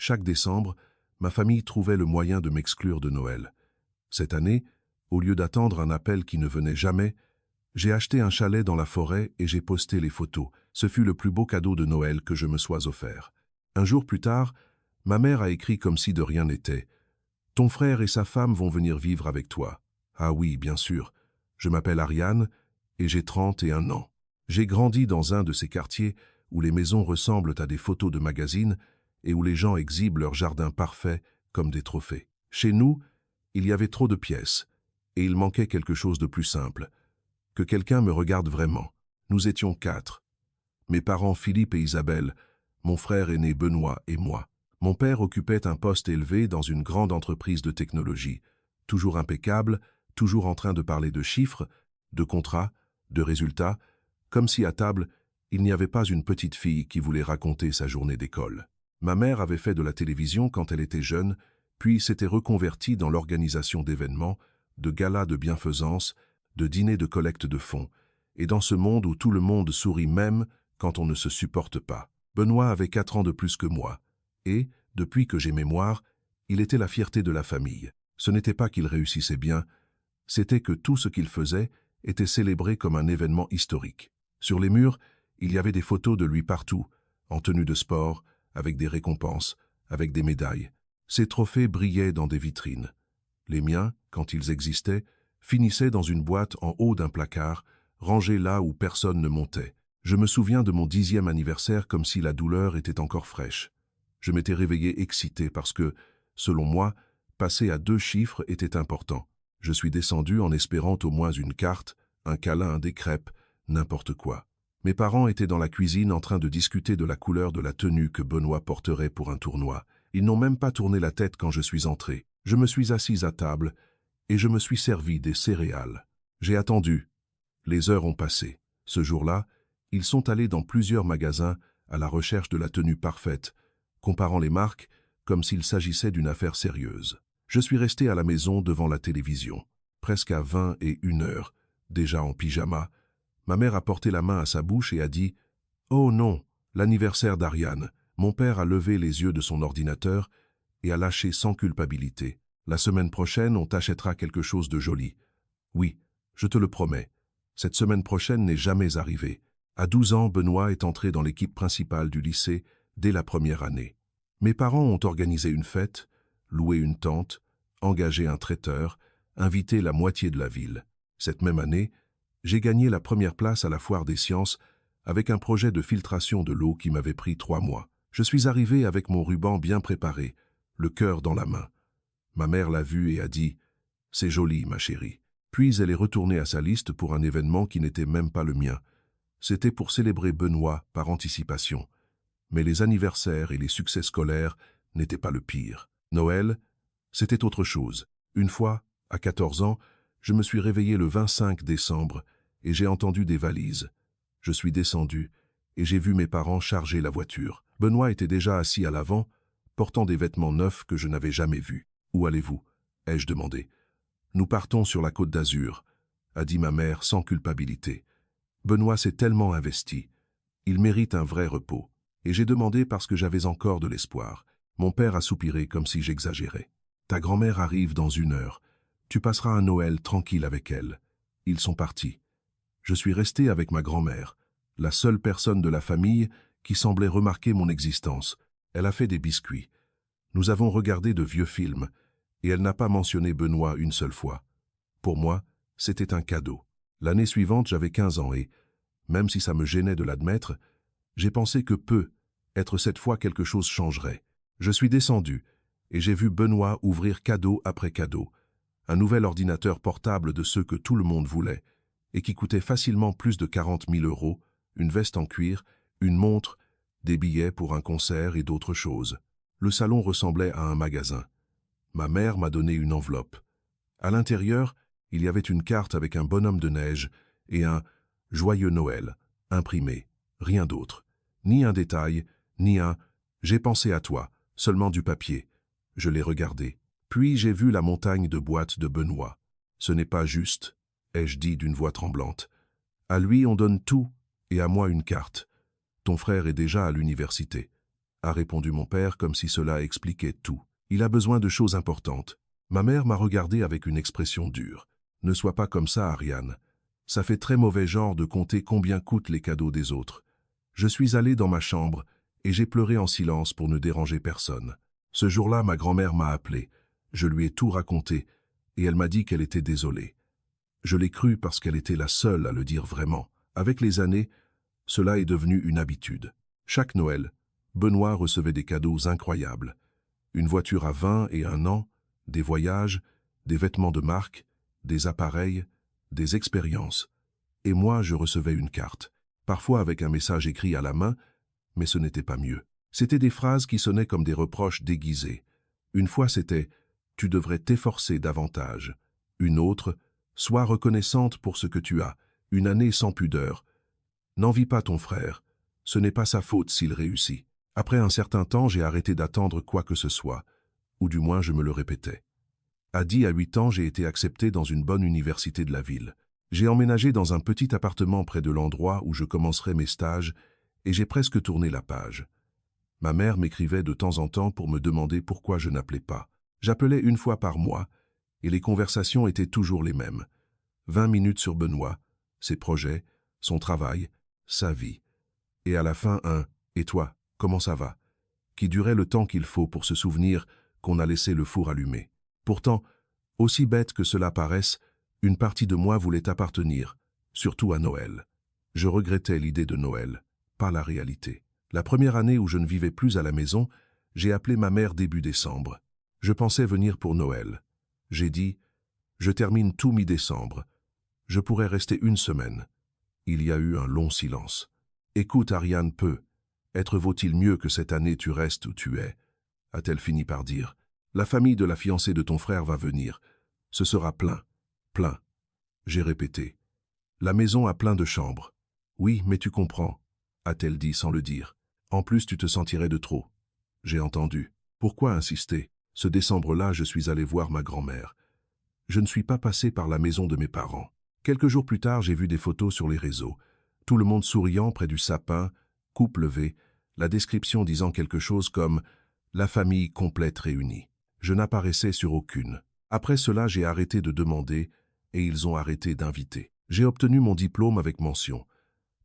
Chaque décembre, ma famille trouvait le moyen de m'exclure de Noël. Cette année, au lieu d'attendre un appel qui ne venait jamais, j'ai acheté un chalet dans la forêt et j'ai posté les photos. Ce fut le plus beau cadeau de Noël que je me sois offert. Un jour plus tard, ma mère a écrit comme si de rien n'était. « Ton frère et sa femme vont venir vivre avec toi. » Ah oui, bien sûr. Je m'appelle Ariane et j'ai 31 ans. J'ai grandi dans un de ces quartiers où les maisons ressemblent à des photos de magazines et où les gens exhibent leur jardin parfait comme des trophées. Chez nous, il y avait trop de pièces et il manquait quelque chose de plus simple. Que quelqu'un me regarde vraiment. Nous étions 4. Mes parents Philippe et Isabelle, mon frère aîné Benoît et moi. Mon père occupait un poste élevé dans une grande entreprise de technologie, toujours impeccable, toujours en train de parler de chiffres, de contrats, de résultats, comme si à table, il n'y avait pas une petite fille qui voulait raconter sa journée d'école. Ma mère avait fait de la télévision quand elle était jeune, puis s'était reconvertie dans l'organisation d'événements, de galas de bienfaisance, de dîners de collecte de fonds, et dans ce monde où tout le monde sourit même quand on ne se supporte pas. Benoît avait 4 ans de plus que moi, et, depuis que j'ai mémoire, il était la fierté de la famille. Ce n'était pas qu'il réussissait bien, c'était que tout ce qu'il faisait était célébré comme un événement historique. Sur les murs, il y avait des photos de lui partout, en tenue de sport, avec des récompenses, avec des médailles. Ses trophées brillaient dans des vitrines. Les miens, quand ils existaient, finissaient dans une boîte en haut d'un placard, rangée là où personne ne montait. Je me souviens de mon 10e anniversaire comme si la douleur était encore fraîche. Je m'étais réveillé excité parce que, selon moi, passer à 2 chiffres était important. Je suis descendu en espérant au moins une carte, un câlin, des crêpes, n'importe quoi. Mes parents étaient dans la cuisine en train de discuter de la couleur de la tenue que Benoît porterait pour un tournoi. Ils n'ont même pas tourné la tête quand je suis entré. Je me suis assis à table et je me suis servi des céréales. J'ai attendu. Les heures ont passé. Ce jour-là, ils sont allés dans plusieurs magasins à la recherche de la tenue parfaite, comparant les marques comme s'il s'agissait d'une affaire sérieuse. Je suis resté à la maison devant la télévision, presque à 21 heures, déjà en pyjama. Ma mère a porté la main à sa bouche et a dit « Oh non, l'anniversaire d'Ariane ». Mon père a levé les yeux de son ordinateur et a lâché sans culpabilité. « La semaine prochaine, on t'achètera quelque chose de joli. » Oui, je te le promets. Cette semaine prochaine n'est jamais arrivée. À 12 ans, Benoît est entré dans l'équipe principale du lycée dès la première année. Mes parents ont organisé une fête, loué une tente, engagé un traiteur, invité la moitié de la ville. Cette même année, j'ai gagné la première place à la foire des sciences avec un projet de filtration de l'eau qui m'avait pris 3 mois. Je suis arrivé avec mon ruban bien préparé, le cœur dans la main. Ma mère l'a vu et a dit « C'est joli, ma chérie ». Puis elle est retournée à sa liste pour un événement qui n'était même pas le mien. C'était pour célébrer Benoît par anticipation. Mais les anniversaires et les succès scolaires n'étaient pas le pire. Noël, c'était autre chose. Une fois, à 14 ans, je me suis réveillé le 25 décembre et j'ai entendu des valises. Je suis descendu et j'ai vu mes parents charger la voiture. Benoît était déjà assis à l'avant, portant des vêtements neufs que je n'avais jamais vus. « Où allez-vous » ai-je demandé. « Nous partons sur la Côte d'Azur », a dit ma mère sans culpabilité. Benoît s'est tellement investi. Il mérite un vrai repos. Et j'ai demandé parce que j'avais encore de l'espoir. Mon père a soupiré comme si j'exagérais. « Ta grand-mère arrive dans 1 heure. Tu passeras un Noël tranquille avec elle. » Ils sont partis. Je suis resté avec ma grand-mère, la seule personne de la famille qui semblait remarquer mon existence. Elle a fait des biscuits. Nous avons regardé de vieux films, et elle n'a pas mentionné Benoît une seule fois. Pour moi, c'était un cadeau. L'année suivante, j'avais 15 ans et, même si ça me gênait de l'admettre, j'ai pensé que être cette fois quelque chose changerait. Je suis descendu, et j'ai vu Benoît ouvrir cadeau après cadeau. Un nouvel ordinateur portable de ceux que tout le monde voulait, et qui coûtait facilement plus de 40 000 €, une veste en cuir, une montre, des billets pour un concert et d'autres choses. Le salon ressemblait à un magasin. Ma mère m'a donné une enveloppe. À l'intérieur, il y avait une carte avec un bonhomme de neige et un « Joyeux Noël » imprimé, rien d'autre. Ni un détail, ni un « J'ai pensé à toi », seulement du papier. Je l'ai regardé. Puis j'ai vu la montagne de boîtes de Benoît. « Ce n'est pas juste », ai-je dit d'une voix tremblante. « À lui on donne tout, et à moi une carte. Ton frère est déjà à l'université. » a répondu mon père comme si cela expliquait tout. Il a besoin de choses importantes. Ma mère m'a regardé avec une expression dure. Ne sois pas comme ça, Ariane. Ça fait très mauvais genre de compter combien coûtent les cadeaux des autres. Je suis allé dans ma chambre et j'ai pleuré en silence pour ne déranger personne. Ce jour-là, ma grand-mère m'a appelé. Je lui ai tout raconté et elle m'a dit qu'elle était désolée. Je l'ai cru parce qu'elle était la seule à le dire vraiment. Avec les années, cela est devenu une habitude. Chaque Noël, Benoît recevait des cadeaux incroyables. Une voiture à 20 et 1 an, des voyages, des vêtements de marque, des appareils, des expériences. Et moi, je recevais une carte, parfois avec un message écrit à la main, mais ce n'était pas mieux. C'étaient des phrases qui sonnaient comme des reproches déguisés. Une fois, c'était « Tu devrais t'efforcer davantage ». Une autre « Sois reconnaissante pour ce que tu as, une année sans pudeur. N'envie pas ton frère, ce n'est pas sa faute s'il réussit ». Après un certain temps, j'ai arrêté d'attendre quoi que ce soit, ou du moins je me le répétais. À 10 à 8 ans, j'ai été accepté dans une bonne université de la ville. J'ai emménagé dans un petit appartement près de l'endroit où je commencerai mes stages et j'ai presque tourné la page. Ma mère m'écrivait de temps en temps pour me demander pourquoi je n'appelais pas. J'appelais une fois par mois et les conversations étaient toujours les mêmes. 20 minutes sur Benoît, ses projets, son travail, sa vie. Et à la fin, un « Et toi, comment ça va ?» qui durait le temps qu'il faut pour se souvenir qu'on a laissé le four allumé. Pourtant, aussi bête que cela paraisse, une partie de moi voulait appartenir, surtout à Noël. Je regrettais l'idée de Noël, pas la réalité. La première année où je ne vivais plus à la maison, j'ai appelé ma mère début décembre. Je pensais venir pour Noël. J'ai dit « Je termine tout mi-décembre. Je pourrais rester 1 semaine. » Il y a eu un long silence. « Écoute, Ariane, être vaut-il mieux que cette année tu restes où tu es ?» a-t-elle fini par dire. « La famille de la fiancée de ton frère va venir. Ce sera plein, plein. » J'ai répété. « La maison a plein de chambres. »« Oui, mais tu comprends, » a-t-elle dit sans le dire. « En plus, tu te sentirais de trop. » J'ai entendu. Pourquoi insister? Ce décembre-là, je suis allé voir ma grand-mère. Je ne suis pas passé par la maison de mes parents. Quelques jours plus tard, j'ai vu des photos sur les réseaux. Tout le monde souriant près du sapin, coupe levée, la description disant quelque chose comme « la famille complète réunie ». Je n'apparaissais sur aucune. Après cela, j'ai arrêté de demander et ils ont arrêté d'inviter. J'ai obtenu mon diplôme avec mention.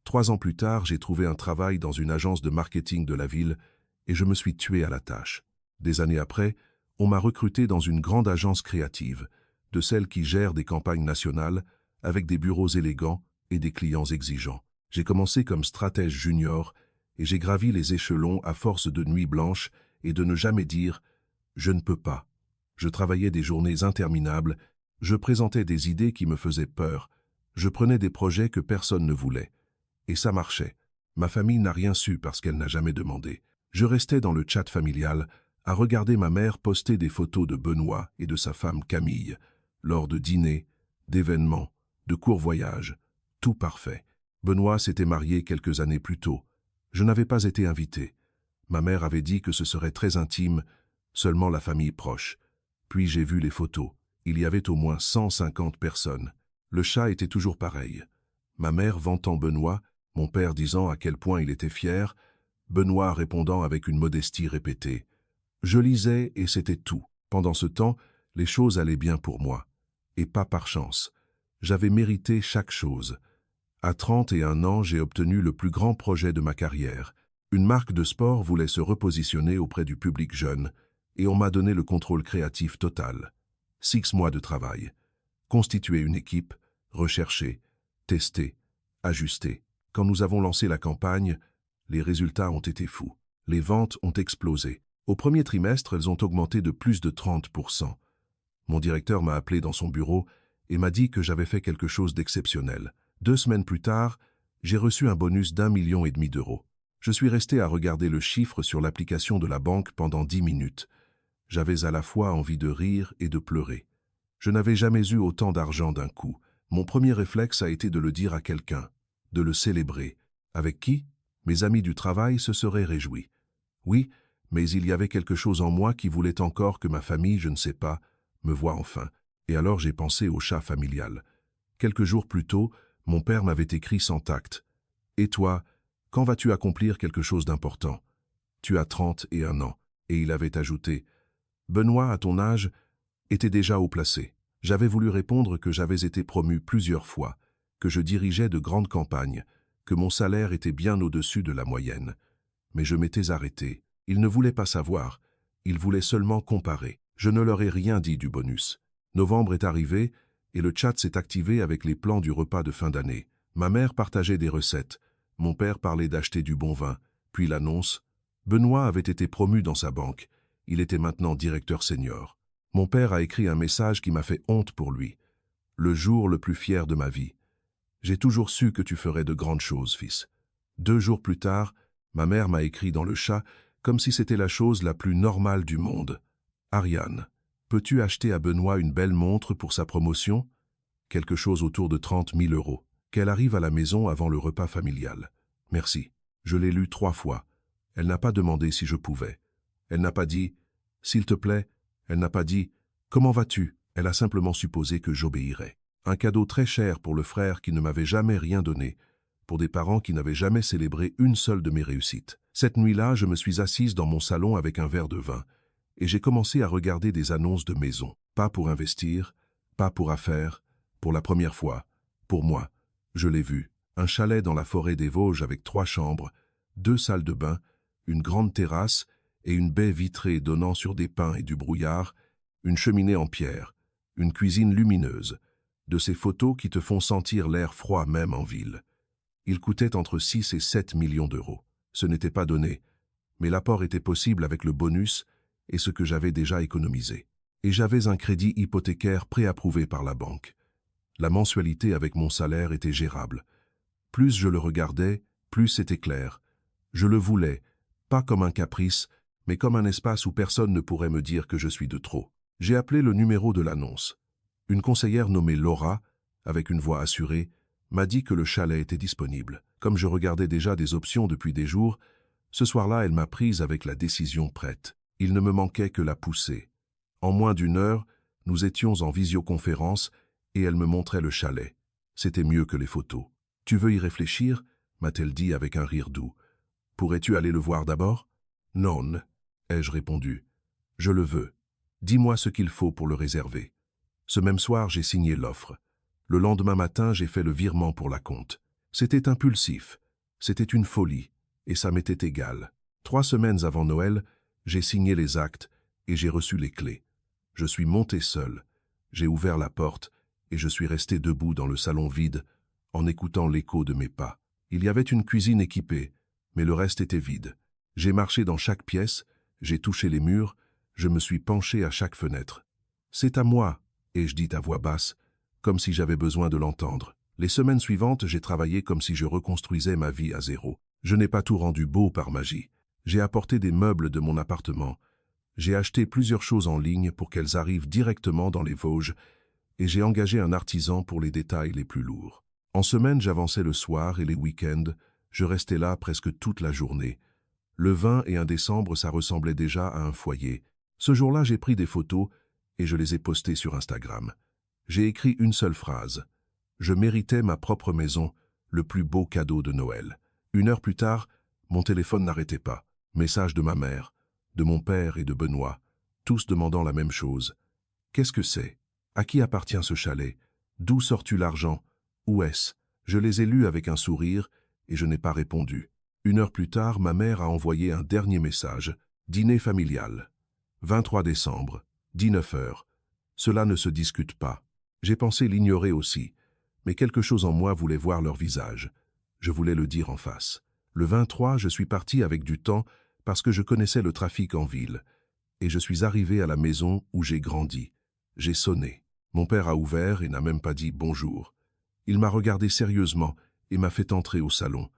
3 ans plus tard, j'ai trouvé un travail dans une agence de marketing de la ville et je me suis tué à la tâche. Des années après, on m'a recruté dans une grande agence créative, de celles qui gèrent des campagnes nationales avec des bureaux élégants et des clients exigeants. J'ai commencé comme stratège junior et j'ai gravi les échelons à force de nuits blanches et de ne jamais dire « je ne peux pas ». Je travaillais des journées interminables, je présentais des idées qui me faisaient peur, je prenais des projets que personne ne voulait. Et ça marchait. Ma famille n'a rien su parce qu'elle n'a jamais demandé. Je restais dans le chat familial à regarder ma mère poster des photos de Benoît et de sa femme Camille, lors de dîners, d'événements, de courts voyages, tout parfait. Benoît s'était marié quelques années plus tôt. Je n'avais pas été invité. Ma mère avait dit que ce serait très intime, seulement la famille proche. Puis j'ai vu les photos. Il y avait au moins 150 personnes. Le chat était toujours pareil. Ma mère vantant Benoît, mon père disant à quel point il était fier, Benoît répondant avec une modestie répétée. Je lisais et c'était tout. Pendant ce temps, les choses allaient bien pour moi. Et pas par chance. J'avais mérité chaque chose. À 31 ans, j'ai obtenu le plus grand projet de ma carrière. Une marque de sport voulait se repositionner auprès du public jeune, et on m'a donné le contrôle créatif total. 6 mois de travail. Constituer une équipe, rechercher, tester, ajuster. Quand nous avons lancé la campagne, les résultats ont été fous. Les ventes ont explosé. Au premier trimestre, elles ont augmenté de plus de 30%. Mon directeur m'a appelé dans son bureau et m'a dit que j'avais fait quelque chose d'exceptionnel. 2 semaines plus tard, j'ai reçu un bonus d'1,5 million d'euros. Je suis resté à regarder le chiffre sur l'application de la banque pendant 10 minutes. J'avais à la fois envie de rire et de pleurer. Je n'avais jamais eu autant d'argent d'un coup. Mon premier réflexe a été de le dire à quelqu'un, de le célébrer. Avec qui? Mes amis du travail se seraient réjouis. Oui, mais il y avait quelque chose en moi qui voulait encore que ma famille, je ne sais pas, me voie enfin. Et alors j'ai pensé au chat familial. Quelques jours plus tôt, mon père m'avait écrit sans tact. « Et toi, quand vas-tu accomplir quelque chose d'important ? Tu as 31 ans. Et il avait ajouté, Benoît, à ton âge, était déjà haut placé. J'avais voulu répondre que j'avais été promu plusieurs fois, que je dirigeais de grandes campagnes, que mon salaire était bien au-dessus de la moyenne. Mais je m'étais arrêté. Ils ne voulaient pas savoir. Ils voulaient seulement comparer. Je ne leur ai rien dit du bonus. Novembre est arrivé et le chat s'est activé avec les plans du repas de fin d'année. Ma mère partageait des recettes. Mon père parlait d'acheter du bon vin. Puis l'annonce. Benoît avait été promu dans sa banque. Il était maintenant directeur senior. Mon père a écrit un message qui m'a fait honte pour lui. Le jour le plus fier de ma vie. J'ai toujours su que tu ferais de grandes choses, fils. 2 jours plus tard, ma mère m'a écrit dans le chat comme si c'était la chose la plus normale du monde. Ariane, peux-tu acheter à Benoît une belle montre pour sa promotion? Quelque chose autour de 30 000 €. Qu'elle arrive à la maison avant le repas familial. Merci. Je l'ai lu 3 fois. Elle n'a pas demandé si je pouvais. Elle n'a pas dit « S'il te plaît ». Elle n'a pas dit « Comment vas-tu ?» Elle a simplement supposé que j'obéirais. Un cadeau très cher pour le frère qui ne m'avait jamais rien donné, pour des parents qui n'avaient jamais célébré une seule de mes réussites. Cette nuit-là, je me suis assise dans mon salon avec un verre de vin, et j'ai commencé à regarder des annonces de maisons. Pas pour investir, pas pour affaires, pour la première fois, pour moi. Je l'ai vu, un chalet dans la forêt des Vosges avec 3 chambres, 2 salles de bain, une grande terrasse et une baie vitrée donnant sur des pins et du brouillard, une cheminée en pierre, une cuisine lumineuse, de ces photos qui te font sentir l'air froid même en ville. Il coûtait entre 6 et 7 millions d'euros. Ce n'était pas donné, mais l'apport était possible avec le bonus et ce que j'avais déjà économisé. Et j'avais un crédit hypothécaire préapprouvé par la banque. La mensualité avec mon salaire était gérable. Plus je le regardais, plus c'était clair. Je le voulais, pas comme un caprice, mais comme un espace où personne ne pourrait me dire que je suis de trop. J'ai appelé le numéro de l'annonce. Une conseillère nommée Laura, avec une voix assurée, m'a dit que le chalet était disponible. Comme je regardais déjà des options depuis des jours, ce soir-là, elle m'a prise avec la décision prête. Il ne me manquait que la pousser. En moins d'1 heure, nous étions en visioconférence et elle me montrait le chalet. C'était mieux que les photos. « Tu veux y réfléchir ?» m'a-t-elle dit avec un rire doux. « Pourrais-tu aller le voir d'abord ?»« Non, » ai-je répondu. « Je le veux. Dis-moi ce qu'il faut pour le réserver. » Ce même soir, j'ai signé l'offre. Le lendemain matin, j'ai fait le virement pour la compte. C'était impulsif. C'était une folie. Et ça m'était égal. 3 semaines avant Noël, j'ai signé les actes et j'ai reçu les clés. Je suis monté seul. J'ai ouvert la porte et je suis resté debout dans le salon vide en écoutant l'écho de mes pas. Il y avait une cuisine équipée, mais le reste était vide. J'ai marché dans chaque pièce, j'ai touché les murs, je me suis penché à chaque fenêtre. « C'est à moi », ai-je dit à voix basse, comme si j'avais besoin de l'entendre. Les semaines suivantes, j'ai travaillé comme si je reconstruisais ma vie à zéro. Je n'ai pas tout rendu beau par magie. J'ai apporté des meubles de mon appartement. J'ai acheté plusieurs choses en ligne pour qu'elles arrivent directement dans les Vosges et j'ai engagé un artisan pour les détails les plus lourds. En semaine, j'avançais le soir et les week-ends, je restais là presque toute la journée. Le 20 et 1 décembre, ça ressemblait déjà à un foyer. Ce jour-là, j'ai pris des photos et je les ai postées sur Instagram. J'ai écrit une seule phrase. Je méritais ma propre maison, le plus beau cadeau de Noël. 1 heure plus tard, mon téléphone n'arrêtait pas. Message de ma mère, de mon père et de Benoît, tous demandant la même chose. Qu'est-ce que c'est? À qui appartient ce chalet? D'où sors-tu l'argent? Où est-ce? Je les ai lus avec un sourire et je n'ai pas répondu. 1 heure plus tard, ma mère a envoyé un dernier message. Dîner familial. 23 décembre, 19 heures. Cela ne se discute pas. J'ai pensé l'ignorer aussi, mais quelque chose en moi voulait voir leur visage. Je voulais le dire en face. Le 23, je suis parti avec du temps parce que je connaissais le trafic en ville. Et je suis arrivé à la maison où j'ai grandi. J'ai sonné. Mon père a ouvert et n'a même pas dit bonjour. Il m'a regardé sérieusement et m'a fait entrer au salon.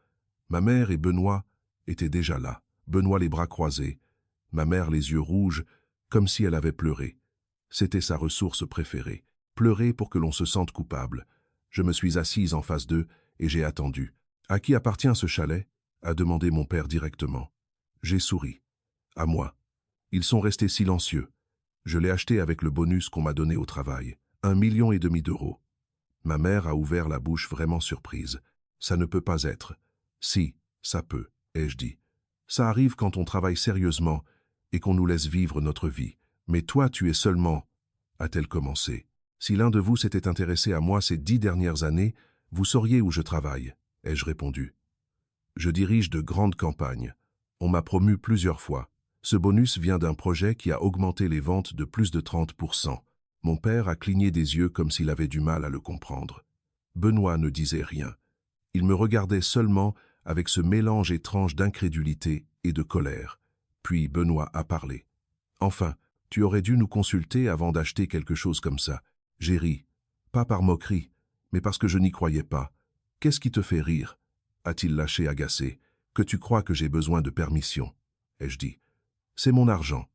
Ma mère et Benoît étaient déjà là. Benoît les bras croisés, ma mère les yeux rouges, comme si elle avait pleuré. C'était sa ressource préférée. Pleurer pour que l'on se sente coupable. Je me suis assise en face d'eux et j'ai attendu. « À qui appartient ce chalet ?» a demandé mon père directement. J'ai souri. « À moi. » Ils sont restés silencieux. Je l'ai acheté avec le bonus qu'on m'a donné au travail. 1,5 million d'euros. Ma mère a ouvert la bouche vraiment surprise. « Ça ne peut pas être. »« Si, ça peut, ai-je dit. Ça arrive quand on travaille sérieusement et qu'on nous laisse vivre notre vie. Mais toi, tu es seulement, a-t-elle commencé. Si l'un de vous s'était intéressé à moi ces 10 dernières années, vous sauriez où je travaille, ai-je répondu. Je dirige de grandes campagnes. On m'a promu plusieurs fois. Ce bonus vient d'un projet qui a augmenté les ventes de plus de 30%. Mon père a cligné des yeux comme s'il avait du mal à le comprendre. Benoît ne disait rien. Il me regardait seulement avec ce mélange étrange d'incrédulité et de colère. Puis Benoît a parlé. « Enfin, tu aurais dû nous consulter avant d'acheter quelque chose comme ça. » J'ai ri. Pas par moquerie, mais parce que je n'y croyais pas. « Qu'est-ce qui te fait rire ?» a-t-il lâché agacé. « Que tu crois que j'ai besoin de permission ?» ai-je dit. « C'est mon argent.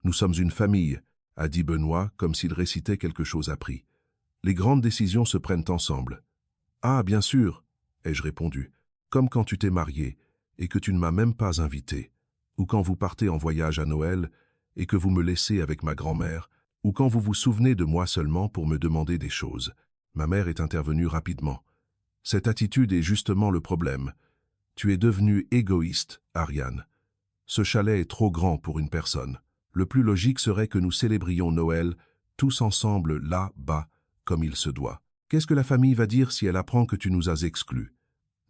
Nous sommes une famille, » a dit Benoît comme s'il récitait quelque chose appris. « Les grandes décisions se prennent ensemble. »« Ah, bien sûr, » ai-je répondu, « comme quand tu t'es marié et que tu ne m'as même pas invité, ou quand vous partez en voyage à Noël et que vous me laissez avec ma grand-mère, ou quand vous vous souvenez de moi seulement pour me demander des choses. » Ma mère est intervenue rapidement. « Cette attitude est justement le problème. Tu es devenue égoïste, Ariane. Ce chalet est trop grand pour une personne. Le plus logique serait que nous célébrions Noël tous ensemble là-bas, comme il se doit. Qu'est-ce que la famille va dire si elle apprend que tu nous as exclus?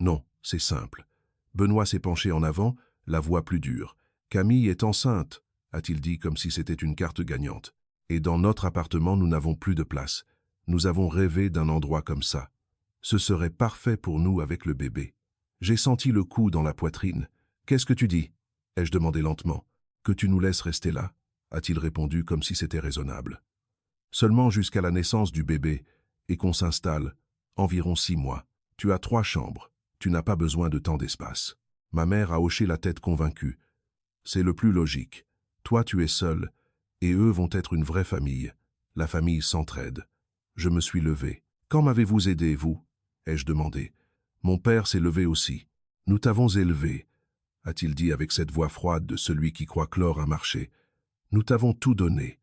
Non, c'est simple. » Benoît s'est penché en avant, la voix plus dure. « Camille est enceinte, » a-t-il dit comme si c'était une carte gagnante. « Et dans notre appartement, nous n'avons plus de place. Nous avons rêvé d'un endroit comme ça. Ce serait parfait pour nous avec le bébé. » J'ai senti le coup dans la poitrine. « Qu'est-ce que tu dis ?» ai-je demandé lentement. « Que tu nous laisses rester là ?» a-t-il répondu comme si c'était raisonnable. « Seulement jusqu'à la naissance du bébé, et qu'on s'installe, environ 6 mois. Tu as 3 chambres. Tu n'as pas besoin de tant d'espace. » Ma mère a hoché la tête convaincue. « C'est le plus logique. Toi, tu es seul, et eux vont être une vraie famille. La famille s'entraide. » Je me suis levé. « Quand m'avez-vous aidé, vous ?» ai-je demandé. « Mon père s'est levé aussi. Nous t'avons élevé, » a-t-il dit avec cette voix froide de celui qui croit clore un marché. « Nous t'avons tout donné.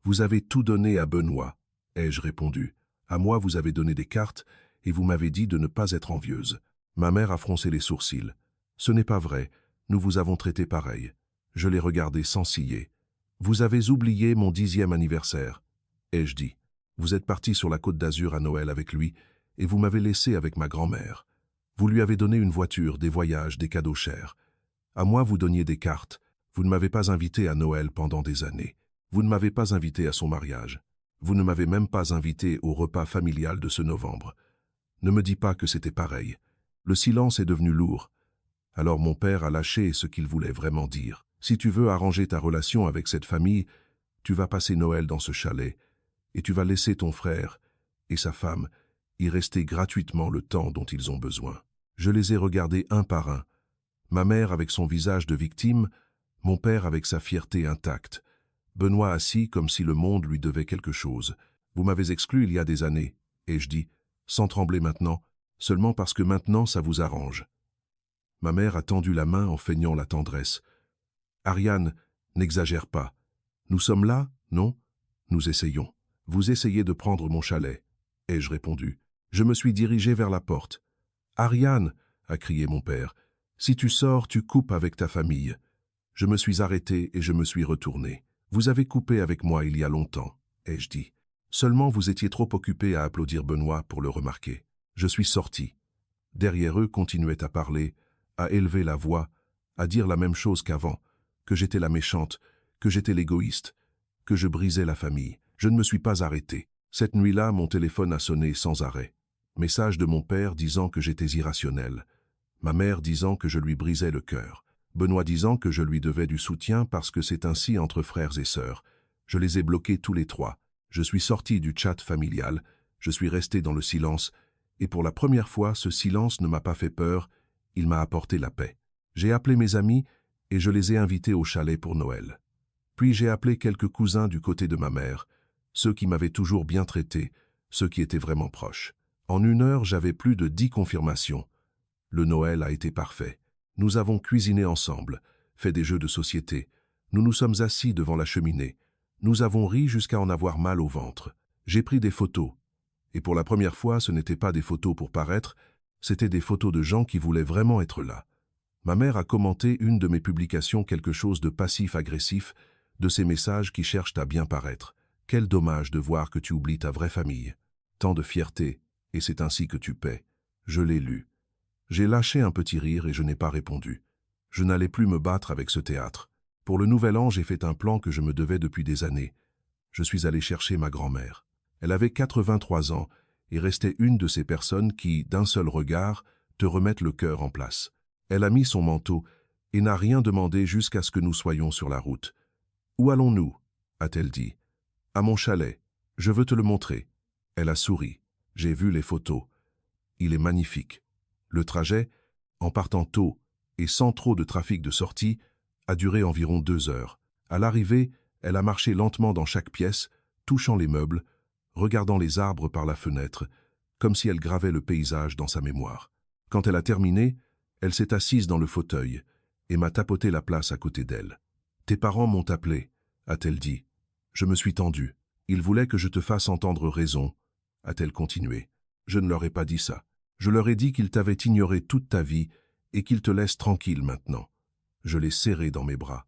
Vous avez tout donné à Benoît, » ai-je répondu. « À moi, vous avez donné des cartes, et vous m'avez dit de ne pas être envieuse. » Ma mère a froncé les sourcils. « Ce n'est pas vrai. Nous vous avons traité pareil. » Je l'ai regardé sans ciller. « Vous avez oublié mon 10e anniversaire, » ai-je dit. « Vous êtes parti sur la Côte d'Azur à Noël avec lui, et vous m'avez laissé avec ma grand-mère. Vous lui avez donné une voiture, des voyages, des cadeaux chers. À moi, vous donniez des cartes. Vous ne m'avez pas invité à Noël pendant des années. Vous ne m'avez pas invité à son mariage. Vous ne m'avez même pas invité au repas familial de ce novembre. Ne me dis pas que c'était pareil. » Le silence est devenu lourd. Alors mon père a lâché ce qu'il voulait vraiment dire. « Si tu veux arranger ta relation avec cette famille, tu vas passer Noël dans ce chalet, et tu vas laisser ton frère et sa femme y rester gratuitement le temps dont ils ont besoin. » Je les ai regardés un par un. Ma mère avec son visage de victime, mon père avec sa fierté intacte. Benoît assis comme si le monde lui devait quelque chose. « Vous m'avez exclu il y a des années, » ai-je dit, sans trembler maintenant, seulement parce que maintenant ça vous arrange. Ma mère a tendu la main en feignant la tendresse. « Ariane, n'exagère pas. Nous sommes là, non? Nous essayons. Vous essayez de prendre mon chalet, » ai-je répondu. Je me suis dirigé vers la porte. « Ariane, » a crié mon père, « si tu sors, tu coupes avec ta famille. » Je me suis arrêté et je me suis retourné. « Vous avez coupé avec moi il y a longtemps, » ai-je dit. Seulement vous étiez trop occupé à applaudir Benoît pour le remarquer. Je suis sorti. Derrière eux continuaient à parler, à élever la voix, à dire la même chose qu'avant, que j'étais la méchante, que j'étais l'égoïste, que je brisais la famille. Je ne me suis pas arrêté. Cette nuit-là, mon téléphone a sonné sans arrêt. Message de mon père disant que j'étais irrationnel. Ma mère disant que je lui brisais le cœur. Benoît disant que je lui devais du soutien parce que c'est ainsi entre frères et sœurs. Je les ai bloqués tous les 3. Je suis sorti du chat familial, je suis resté dans le silence, et pour la première fois, ce silence ne m'a pas fait peur, il m'a apporté la paix. J'ai appelé mes amis et je les ai invités au chalet pour Noël. Puis j'ai appelé quelques cousins du côté de ma mère, ceux qui m'avaient toujours bien traité, ceux qui étaient vraiment proches. En 1 heure, j'avais plus de 10 confirmations. Le Noël a été parfait. Nous avons cuisiné ensemble, fait des jeux de société. Nous nous sommes assis devant la cheminée. Nous avons ri jusqu'à en avoir mal au ventre. J'ai pris des photos. Et pour la première fois, ce n'étaient pas des photos pour paraître, c'était des photos de gens qui voulaient vraiment être là. Ma mère a commenté une de mes publications, quelque chose de passif-agressif, de ces messages qui cherchent à bien paraître. Quel dommage de voir que tu oublies ta vraie famille. Tant de fierté, et c'est ainsi que tu paies. Je l'ai lu. J'ai lâché un petit rire et je n'ai pas répondu. Je n'allais plus me battre avec ce théâtre. Pour le nouvel an, j'ai fait un plan que je me devais depuis des années. Je suis allé chercher ma grand-mère. Elle avait 83 ans et restait une de ces personnes qui, d'un seul regard, te remettent le cœur en place. Elle a mis son manteau et n'a rien demandé jusqu'à ce que nous soyons sur la route. « Où allons-nous » a-t-elle dit. « À mon chalet. Je veux te le montrer. » Elle a souri. J'ai vu les photos. Il est magnifique. Le trajet, en partant tôt et sans trop de trafic de sortie, a duré environ 2 heures. À l'arrivée, elle a marché lentement dans chaque pièce, touchant les meubles, regardant les arbres par la fenêtre, comme si elle gravait le paysage dans sa mémoire. Quand elle a terminé, elle s'est assise dans le fauteuil et m'a tapoté la place à côté d'elle. « Tes parents m'ont appelé » a-t-elle dit. Je me suis tendu. « Ils voulaient que je te fasse entendre raison » a-t-elle continué. Je ne leur ai pas dit ça. Je leur ai dit qu'ils t'avaient ignoré toute ta vie et qu'ils te laissent tranquille maintenant. Je l'ai serré dans mes bras.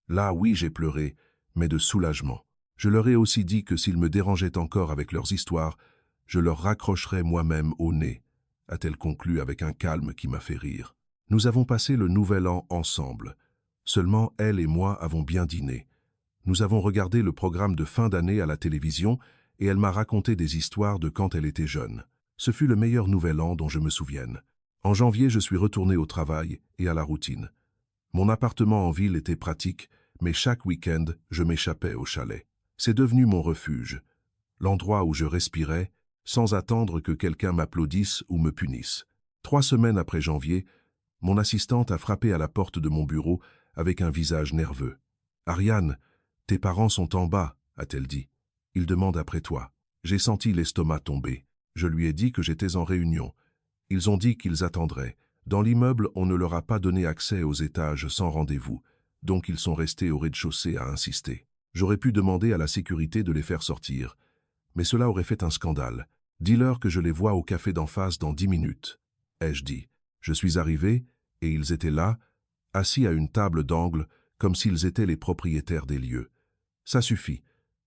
Là, oui, j'ai pleuré, mais de soulagement. Je leur ai aussi dit que s'ils me dérangeaient encore avec leurs histoires, je leur raccrocherais moi-même au nez, a-t-elle conclu avec un calme qui m'a fait rire. Nous avons passé le nouvel an ensemble. Seulement elle et moi avons bien dîné. Nous avons regardé le programme de fin d'année à la télévision et elle m'a raconté des histoires de quand elle était jeune. Ce fut le meilleur nouvel an dont je me souvienne. En janvier, je suis retourné au travail et à la routine. Mon appartement en ville était pratique, mais chaque week-end, je m'échappais au chalet. C'est devenu mon refuge, l'endroit où je respirais, sans attendre que quelqu'un m'applaudisse ou me punisse. 3 semaines après janvier, mon assistante a frappé à la porte de mon bureau avec un visage nerveux. « Ariane, tes parents sont en bas » a-t-elle dit. « Ils demandent après toi. » J'ai senti l'estomac tomber. Je lui ai dit que j'étais en réunion. Ils ont dit qu'ils attendraient. Dans l'immeuble, on ne leur a pas donné accès aux étages sans rendez-vous, donc ils sont restés au rez-de-chaussée à insister. J'aurais pu demander à la sécurité de les faire sortir, mais cela aurait fait un scandale. Dis-leur que je les vois au café d'en face dans 10 minutes, ai-je dit. Je suis arrivé, et ils étaient là, assis à une table d'angle, comme s'ils étaient les propriétaires des lieux. « Ça suffit »,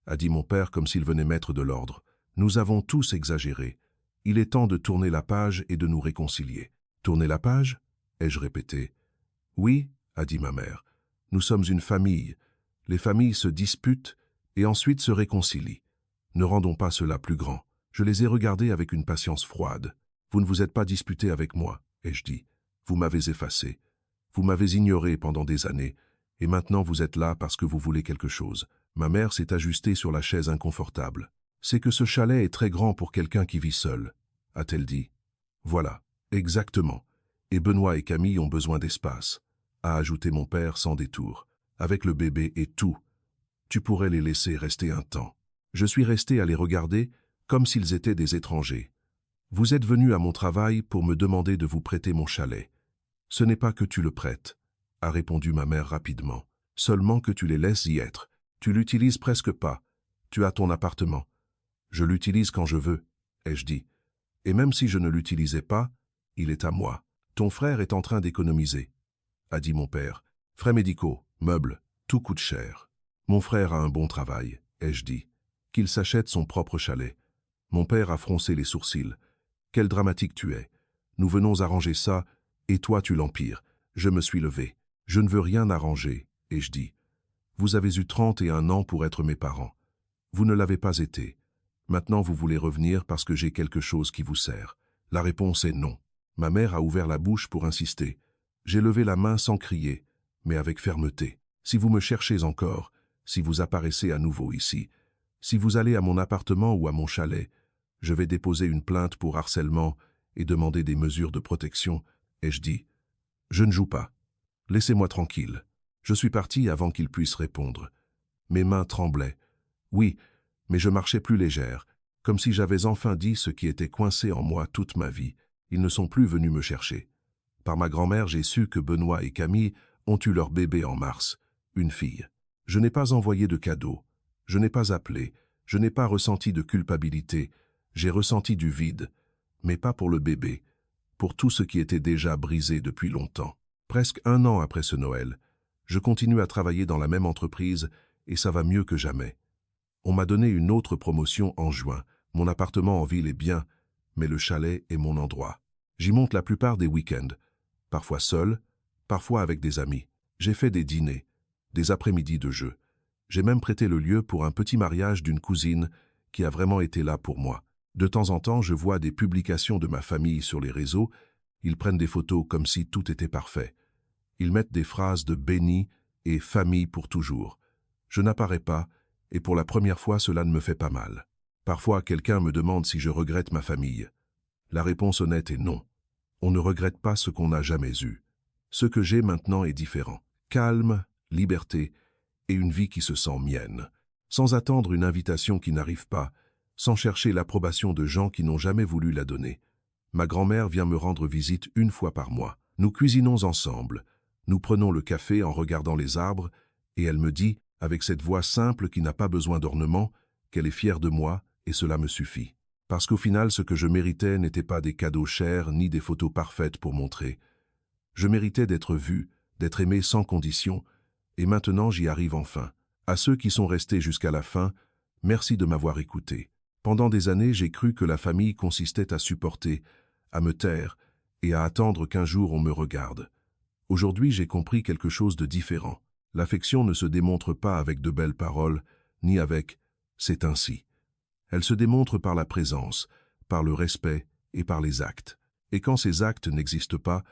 a dit mon père comme s'il venait mettre de l'ordre. « Nous avons tous exagéré. Il est temps de tourner la page et de nous réconcilier. » « Tourner la page » ai-je répété. « Oui » a dit ma mère. « Nous sommes une famille. Les familles se disputent et ensuite se réconcilient. Ne rendons pas cela plus grand. » Je les ai regardés avec une patience froide. « Vous ne vous êtes pas disputé avec moi, ai-je dit. Vous m'avez effacé. Vous m'avez ignoré pendant des années, et maintenant vous êtes là parce que vous voulez quelque chose. » Ma mère s'est ajustée sur la chaise inconfortable. « C'est que ce chalet est très grand pour quelqu'un qui vit seul, » a-t-elle dit. « Voilà, exactement. Et Benoît et Camille ont besoin d'espace, » a ajouté mon père sans détour. « Avec le bébé et tout. Tu pourrais les laisser rester un temps. » Je suis resté à les regarder comme s'ils étaient des étrangers. « Vous êtes venu à mon travail pour me demander de vous prêter mon chalet. Ce n'est pas que tu le prêtes, » a répondu ma mère rapidement. « Seulement que tu les laisses y être. Tu l'utilises presque pas. Tu as ton appartement. Je l'utilise quand je veux, » ai-je dit. « Et même si je ne l'utilisais pas, il est à moi. Ton frère est en train d'économiser, » a dit mon père. « Frais médicaux, meubles, tout coûte cher. Mon frère a un bon travail, » ai-je dit. « Qu'il s'achète son propre chalet. » Mon père a froncé les sourcils. « Quel dramatique tu es. Nous venons arranger ça, et toi tu l'empires. » Je me suis levé. « Je ne veux rien arranger, » ai-je dit. « Vous avez eu 31 ans pour être mes parents. Vous ne l'avez pas été. Maintenant vous voulez revenir parce que j'ai quelque chose qui vous sert. » La réponse est non. Ma mère a ouvert la bouche pour insister. J'ai levé la main sans crier, mais avec fermeté. « Si vous me cherchez encore, si vous apparaissez à nouveau ici, si vous allez à mon appartement ou à mon chalet, je vais déposer une plainte pour harcèlement et demander des mesures de protection, » ai-je dit. « Je ne joue pas. Laissez-moi tranquille. » Je suis parti avant qu'il puisse répondre. Mes mains tremblaient. Oui, mais je marchais plus légère, comme si j'avais enfin dit ce qui était coincé en moi toute ma vie. Ils ne sont plus venus me chercher. Par ma grand-mère, j'ai su que Benoît et Camille ont eu leur bébé en mars, une fille. Je n'ai pas envoyé de cadeau, je n'ai pas appelé, je n'ai pas ressenti de culpabilité, j'ai ressenti du vide, mais pas pour le bébé, pour tout ce qui était déjà brisé depuis longtemps. Presque un an après ce Noël, je continue à travailler dans la même entreprise et ça va mieux que jamais. On m'a donné une autre promotion en juin. Mon appartement en ville est bien, mais le chalet est mon endroit. J'y monte la plupart des week-ends, parfois seul, parfois avec des amis. J'ai fait des dîners, des après-midi de jeux. J'ai même prêté le lieu pour un petit mariage d'une cousine qui a vraiment été là pour moi. De temps en temps, je vois des publications de ma famille sur les réseaux. Ils prennent des photos comme si tout était parfait. Ils mettent des phrases de béni et famille pour toujours. Je n'apparais pas, et pour la première fois, cela ne me fait pas mal. Parfois, quelqu'un me demande si je regrette ma famille. La réponse honnête est non. On ne regrette pas ce qu'on n'a jamais eu. Ce que j'ai maintenant est différent. Calme, liberté et une vie qui se sent mienne. Sans attendre une invitation qui n'arrive pas, sans chercher l'approbation de gens qui n'ont jamais voulu la donner. Ma grand-mère vient me rendre visite une fois par mois. Nous cuisinons ensemble. Nous prenons le café en regardant les arbres et elle me dit, avec cette voix simple qui n'a pas besoin d'ornement, qu'elle est fière de moi et cela me suffit. Parce qu'au final, ce que je méritais n'était pas des cadeaux chers ni des photos parfaites pour montrer. Je méritais d'être vu, d'être aimé sans condition, et maintenant j'y arrive enfin. À ceux qui sont restés jusqu'à la fin, merci de m'avoir écouté. Pendant des années, j'ai cru que la famille consistait à supporter, à me taire et à attendre qu'un jour on me regarde. Aujourd'hui, j'ai compris quelque chose de différent. L'affection ne se démontre pas avec de belles paroles, ni avec « c'est ainsi ». Elle se démontre par la présence, par le respect et par les actes. Et quand ces actes n'existent pas,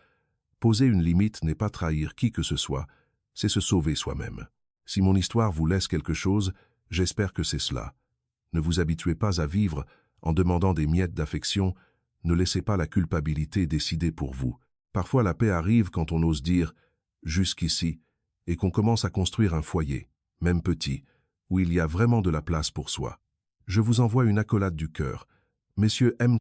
poser une limite n'est pas trahir qui que ce soit, c'est se sauver soi-même. Si mon histoire vous laisse quelque chose, j'espère que c'est cela. Ne vous habituez pas à vivre en demandant des miettes d'affection, ne laissez pas la culpabilité décider pour vous. Parfois la paix arrive quand on ose dire « jusqu'ici » et qu'on commence à construire un foyer, même petit, où il y a vraiment de la place pour soi. Je vous envoie une accolade du cœur. Messieurs M.